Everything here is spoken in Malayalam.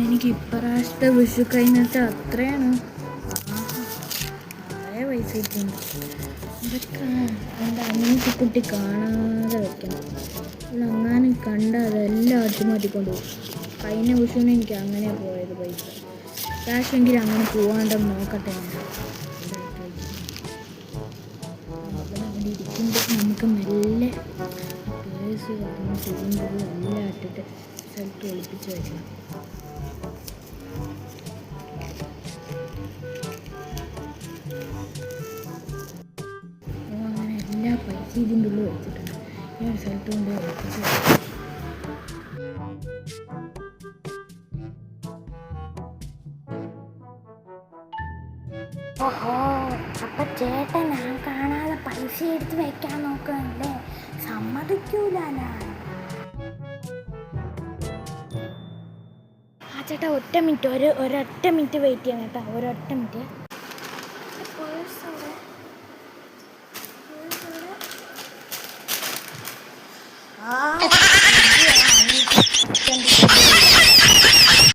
എനിക്ക് ഇപ്രാവശ്യത്തെ വിഷു കഴിഞ്ഞിട്ട് അത്രയാണ് കുറേ പൈസ കിട്ടുന്നുണ്ട്. ഇതൊക്കെ എൻ്റെ അനിയത്തി കുട്ടി കാണാതെ വെക്കണം. അങ്ങാനും കണ്ട അതെല്ലാം അട്ടിമാറ്റിക്കൊണ്ട് പോകും. കഴിഞ്ഞ വിഷുവിന് എനിക്ക് അങ്ങനെ പോയത് പൈസ. ക്യാഷെങ്കിലും അങ്ങനെ പോവാണ്ടെന്ന് നോക്കട്ടെ. അവിടെ ഇരിക്കുമ്പോൾ നമുക്ക് മെല്ലെ പേഴ്സ് പറഞ്ഞ് ചെയ്യുമ്പോൾ എല്ലാം ഇട്ടിട്ട് സ്ഥലത്ത് ഒളിപ്പിച്ച് വെക്കണം. അങ്ങനെ എല്ലാ പൈസ ഇതിൻ്റെ ഉള്ളിൽ വെച്ചിട്ടുണ്ട്. ഞാൻ ഒരു സ്ഥലത്ത് കൊണ്ട് ഒളിപ്പിച്ച് വെക്കണം. ഓഹോ, അപ്പൊ ചേട്ടൻ ഞാൻ കാണാതെ പൈസ എടുത്ത് വെക്കാൻ നോക്കണല്ലേ? സമ്മതിക്കൂല ഞാൻ. ആ ചേട്ടാ ഒറ്റ മിനിറ്റ്, ഒരൊറ്റ മിനിറ്റ് വെയിറ്റ് ചെയ്യണം കേട്ടോ, ഒരൊറ്റ മിനിറ്റ്. ആ